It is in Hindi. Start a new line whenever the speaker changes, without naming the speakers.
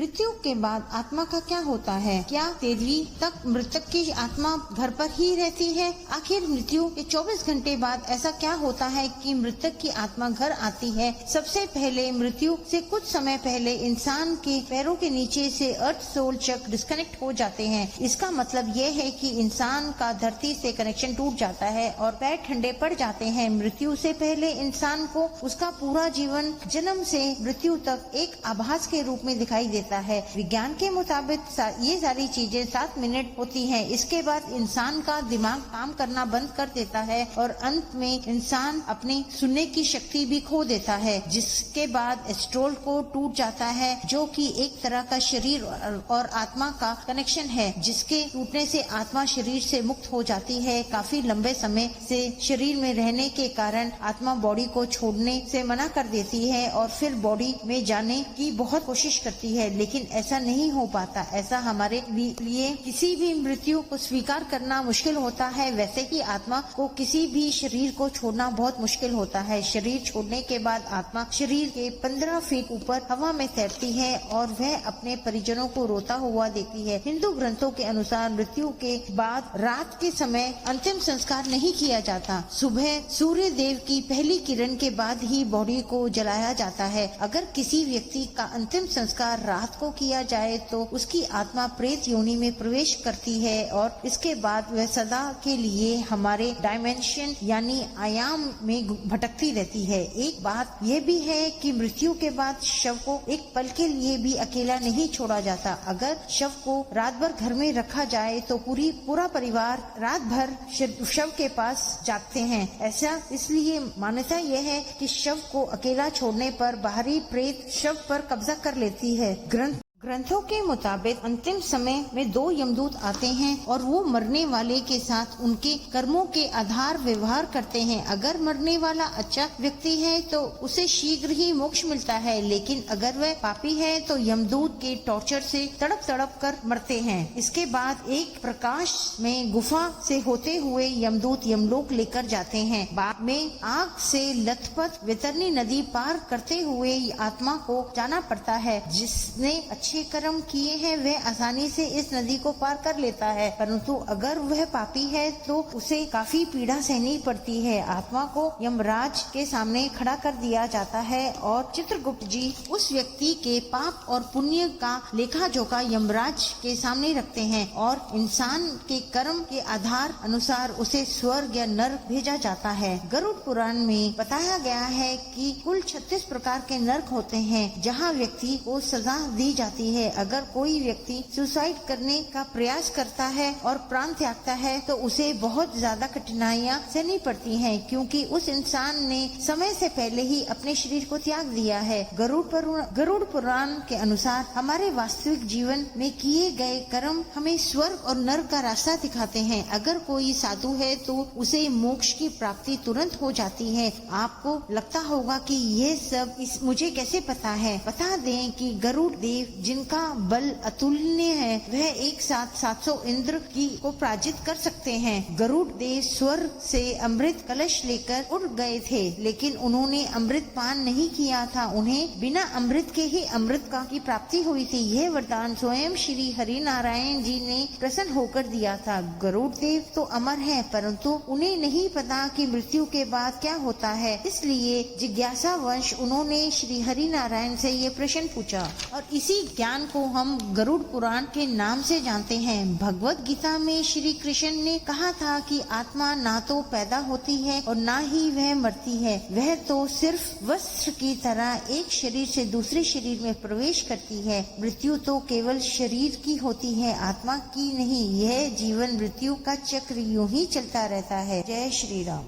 मृत्यु के बाद आत्मा का क्या होता है? क्या तेरहवीं तक मृतक की आत्मा घर पर ही रहती है? आखिर मृत्यु के 24 घंटे बाद ऐसा क्या होता है कि मृतक की आत्मा घर आती है? सबसे पहले मृत्यु से कुछ समय पहले इंसान के पैरों के नीचे से अर्थ सोल चक्र डिस्कनेक्ट हो जाते हैं। इसका मतलब ये है कि इंसान का धरती से कनेक्शन टूट जाता है और पैर ठंडे पड़ जाते हैं। मृत्यु से पहले इंसान को उसका पूरा जीवन जन्म से मृत्यु तक एक आभास के रूप में दिखाई देता है। विज्ञान के मुताबिक ये सारी चीजें 7 मिनट होती हैं। इसके बाद इंसान का दिमाग काम करना बंद कर देता है और अंत में इंसान अपनी सुनने की शक्ति भी खो देता है, जिसके बाद एस्ट्रोल को टूट जाता है, जो कि एक तरह का शरीर और आत्मा का कनेक्शन है, जिसके टूटने से आत्मा शरीर से मुक्त हो जाती है। काफी लंबे समय से शरीर में रहने के कारण आत्मा बॉडी को छोड़ने से मना कर देती है और फिर बॉडी में जाने की बहुत कोशिश करती है, लेकिन ऐसा नहीं हो पाता। ऐसा हमारे लिए किसी भी मृत्यु को स्वीकार करना मुश्किल होता है, वैसे ही आत्मा को किसी भी शरीर को छोड़ना बहुत मुश्किल होता है। शरीर छोड़ने के बाद आत्मा शरीर के 15 फीट ऊपर हवा में तैरती है और वह अपने परिजनों को रोता हुआ देखती है। हिंदू ग्रंथों के अनुसार मृत्यु के बाद रात के समय अंतिम संस्कार नहीं किया जाता। सुबह सूर्य देव की पहली किरण के बाद ही बॉडी को जलाया जाता है। अगर किसी व्यक्ति का अंतिम संस्कार रात को किया जाए तो उसकी आत्मा प्रेत योनि में प्रवेश करती है और इसके बाद वह सदा के लिए हमारे डायमेंशन यानी आयाम में भटकती रहती है। एक बात यह भी है कि मृत्यु के बाद शव को एक पल के लिए भी अकेला नहीं छोड़ा जाता। अगर शव को रात भर घर में रखा जाए तो पूरा परिवार रात भर शव के पास जागते हैं। ऐसा इसलिए मान्यता यह है कि शव को अकेला छोड़ने पर बाहरी प्रेत शव पर कब्जा कर लेती है। ग्रंथों के मुताबिक अंतिम समय में 2 यमदूत आते हैं और वो मरने वाले के साथ उनके कर्मों के आधार व्यवहार करते हैं। अगर मरने वाला अच्छा व्यक्ति है तो उसे शीघ्र ही मोक्ष मिलता है, लेकिन अगर वह पापी है तो यमदूत के टॉर्चर से तड़प कर मरते हैं। इसके बाद एक प्रकाश में गुफा से होते हुए यमदूत यमलोक लेकर जाते हैं। बाद में आग से लथपथ वैतरणी नदी पार करते हुए आत्मा को जाना पड़ता है। जिसने अच्छे कर्म किए हैं वह आसानी से इस नदी को पार कर लेता है, परंतु अगर वह पापी है तो उसे काफी पीड़ा सहनी पड़ती है। आत्मा को यमराज के सामने खड़ा कर दिया जाता है और चित्रगुप्त जी उस व्यक्ति के पाप और पुण्य का लेखा जोखा यमराज के सामने रखते हैं और इंसान के कर्म के आधार अनुसार उसे स्वर्ग या नरक भेजा जाता है। गरुड़ पुराण में बताया गया है कि कुल 36 प्रकार के नरक होते हैं जहाँ व्यक्ति को सजा दी जाती है। अगर कोई व्यक्ति सुसाइड करने का प्रयास करता है और प्राण त्यागता है तो उसे बहुत ज्यादा कठिनाइयाँ सहनी पड़ती हैं, क्योंकि उस इंसान ने समय से पहले ही अपने शरीर को त्याग दिया है। गरुड़ पुराण के अनुसार हमारे वास्तविक जीवन में किए गए कर्म हमें स्वर्ग और नरक का रास्ता दिखाते हैं। अगर कोई साधु है तो उसे मोक्ष की प्राप्ति तुरंत हो जाती है। आपको लगता होगा कि ये सब मुझे कैसे पता है? बता दें कि गरुड़ देव जिनका बल अतुलनीय है वह एक साथ 700 इंद्र को पराजित कर सकते हैं। गरुड़ देव स्वर्ग से अमृत कलश लेकर उड़ गए थे, लेकिन उन्होंने अमृत पान नहीं किया था। उन्हें बिना अमृत के ही अमृत की प्राप्ति हुई थी। यह वरदान स्वयं श्री हरि नारायण जी ने प्रसन्न होकर दिया था। गरुड़ देव तो अमर है, परंतु उन्हें नहीं पता कि मृत्यु के बाद क्या होता है, इसलिए जिज्ञासावश उन्होंने श्री हरि नारायण से ये प्रश्न पूछा और इसी ज्ञान को हम गरुड़ पुराण के नाम से जानते हैं। भगवत गीता में श्री कृष्ण ने कहा था कि आत्मा ना तो पैदा होती है और ना ही वह मरती है, वह तो सिर्फ वस्त्र की तरह एक शरीर से दूसरे शरीर में प्रवेश करती है। मृत्यु तो केवल शरीर की होती है, आत्मा की नहीं। यह जीवन मृत्यु का चक्र यूं ही चलता रहता है। जय श्री राम।